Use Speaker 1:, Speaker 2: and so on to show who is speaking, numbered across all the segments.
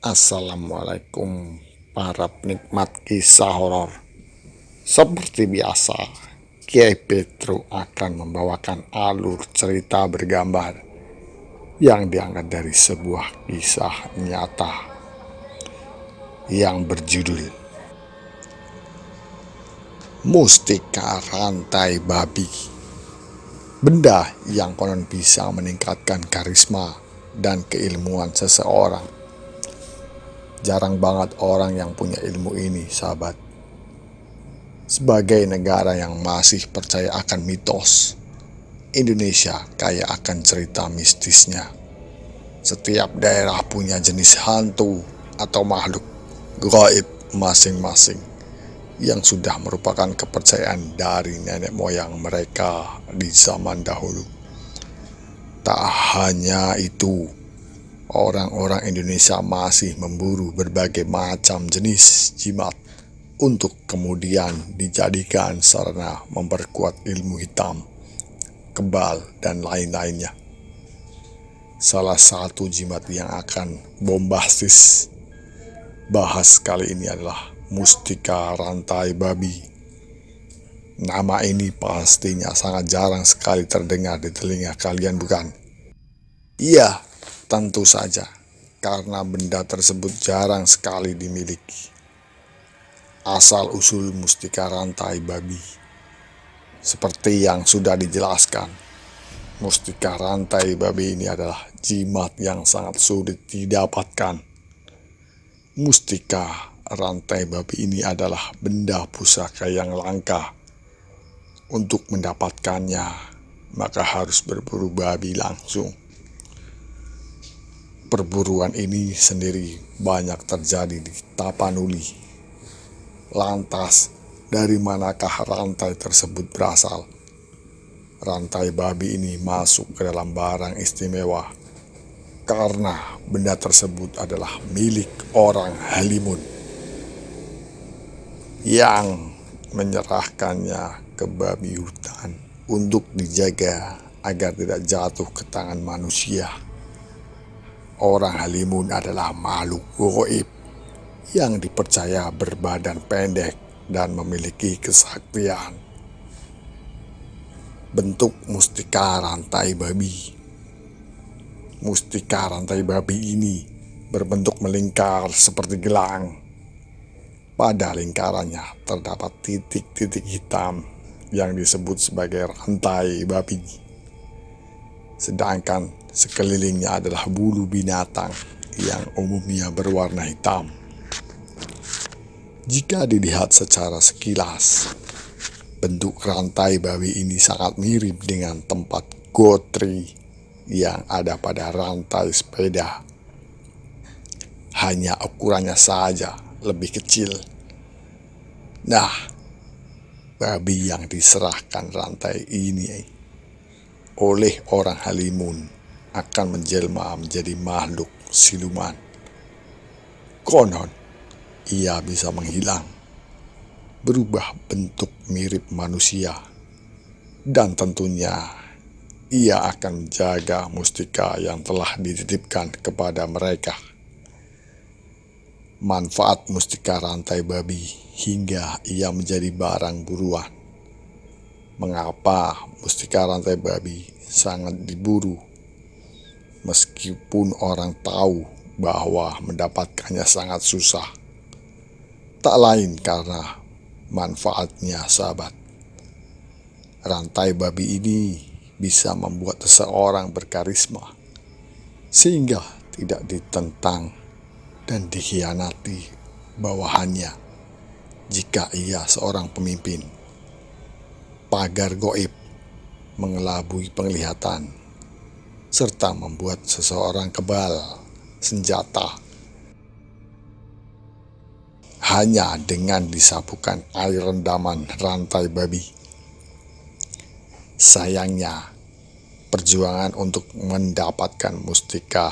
Speaker 1: Assalamualaikum para penikmat kisah horor. Seperti biasa, Kiai Petro akan membawakan alur cerita bergambar yang diangkat dari sebuah kisah nyata yang berjudul Mustika Rantai Babi. Benda yang konon bisa meningkatkan karisma dan keilmuan seseorang. Jarang banget orang yang punya ilmu ini, sahabat. Sebagai negara yang masih percaya akan mitos, Indonesia kaya akan cerita mistisnya. Setiap daerah punya jenis hantu atau makhluk gaib masing-masing yang sudah merupakan kepercayaan dari nenek moyang mereka di zaman dahulu. Tak hanya itu, orang-orang Indonesia masih memburu berbagai macam jenis jimat untuk kemudian dijadikan sarana memperkuat ilmu hitam, kebal, dan lain-lainnya. Salah satu jimat yang akan bombastis bahas kali ini adalah Mustika Rantai Babi. Nama ini pastinya sangat jarang sekali terdengar di telinga kalian, bukan? Iya, tentu saja, karena benda tersebut jarang sekali dimiliki. Asal-usul Mustika Rantai Babi, seperti yang sudah dijelaskan, Mustika Rantai Babi ini adalah jimat yang sangat sulit didapatkan. Mustika Rantai Babi ini adalah benda pusaka yang langka. Untuk mendapatkannya, maka harus berburu babi langsung. Perburuan ini sendiri banyak terjadi di Tapanuli. Lantas, dari manakah rantai tersebut berasal? Rantai babi ini masuk ke dalam barang istimewa karena benda tersebut adalah milik orang Halimun yang menyerahkannya ke babi hutan untuk dijaga agar tidak jatuh ke tangan manusia. Orang Halimun adalah makhluk gaib yang dipercaya berbadan pendek dan memiliki kesaktian. Bentuk mustika rantai babi. Mustika rantai babi ini berbentuk melingkar seperti gelang. Pada lingkarannya terdapat titik-titik hitam yang disebut sebagai rantai babi. Sedangkan sekelilingnya adalah bulu binatang yang umumnya berwarna hitam. Jika dilihat secara sekilas, bentuk rantai babi ini sangat mirip dengan tempat gotri yang ada pada rantai sepeda. Hanya ukurannya saja lebih kecil. Nah, babi yang diserahkan rantai ini oleh orang Halimun akan menjelma menjadi makhluk siluman. Konon, ia bisa menghilang, berubah bentuk mirip manusia, dan tentunya ia akan menjaga mustika yang telah dititipkan kepada mereka. Manfaat mustika rantai babi hingga ia menjadi barang buruan. Mengapa mustika rantai babi sangat diburu? Meskipun orang tahu bahwa mendapatkannya sangat susah. Tak lain karena manfaatnya, sahabat. Rantai babi ini bisa membuat seseorang berkarisma sehingga tidak ditentang dan dikhianati bawahannya jika ia seorang pemimpin. Pagar goib mengelabui penglihatan serta membuat seseorang kebal senjata hanya dengan disapukan air rendaman rantai babi. Sayangnya, perjuangan untuk mendapatkan mustika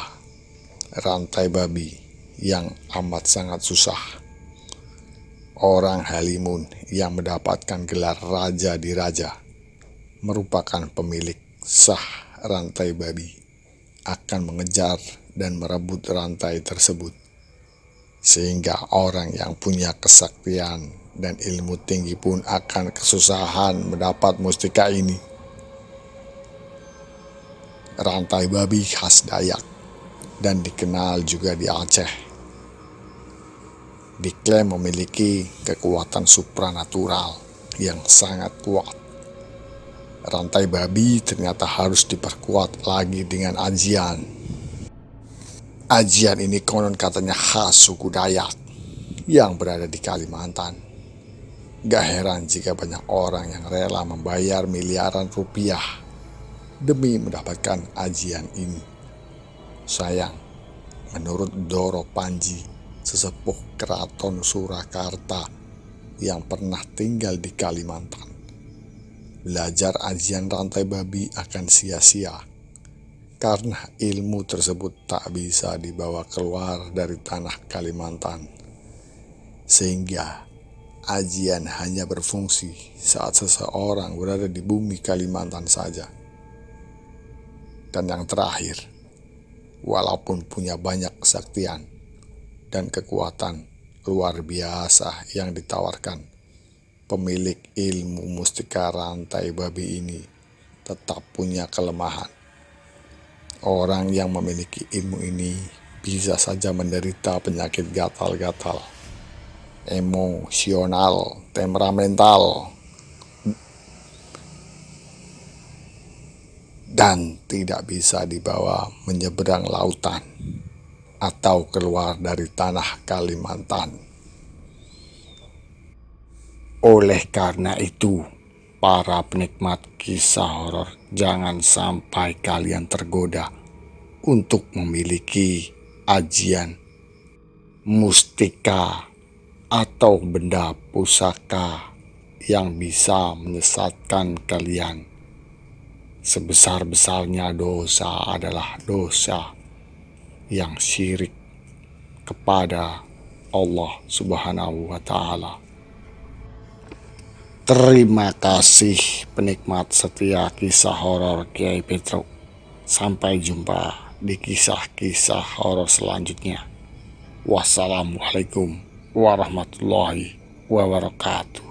Speaker 1: rantai babi yang amat sangat susah. Orang Halimun yang mendapatkan gelar Raja di Raja merupakan pemilik sah rantai babi akan mengejar dan merebut rantai tersebut. sehingga orang yang punya kesaktian dan ilmu tinggi pun akan kesusahan mendapat mustika ini. Rantai babi khas Dayak dan dikenal juga di Aceh, diklaim memiliki kekuatan supranatural yang sangat kuat. Rantai babi ternyata harus diperkuat lagi dengan ajian. Ajian ini konon katanya khas suku Dayak yang berada di Kalimantan. Gak heran jika banyak orang yang rela membayar miliaran rupiah demi mendapatkan ajian ini. Sayang, menurut Doro Panji, sesepuh Keraton Surakarta yang pernah tinggal di Kalimantan, belajar ajian rantai babi akan sia-sia karena ilmu tersebut tak bisa dibawa keluar dari tanah Kalimantan, sehingga ajian hanya berfungsi saat seseorang berada di bumi Kalimantan saja. Dan yang terakhir, walaupun punya banyak kesaktian dan kekuatan luar biasa yang ditawarkan, pemilik ilmu mustika rantai babi ini tetap punya kelemahan. Orang yang memiliki ilmu ini bisa saja menderita penyakit gatal-gatal, emosional, temperamental, dan tidak bisa dibawa menyeberang lautan atau keluar dari tanah Kalimantan. Oleh karena itu, para penikmat kisah horor, jangan sampai kalian tergoda untuk memiliki ajian, mustika, atau benda pusaka yang bisa menyesatkan kalian. Sebesar-besarnya dosa adalah dosa yang syirik kepada Allah Subhanahu wa Ta'ala. Terima kasih penikmat setia kisah horor Kiai Petruk. Sampai jumpa di kisah-kisah horor selanjutnya. Wassalamualaikum warahmatullahi wabarakatuh.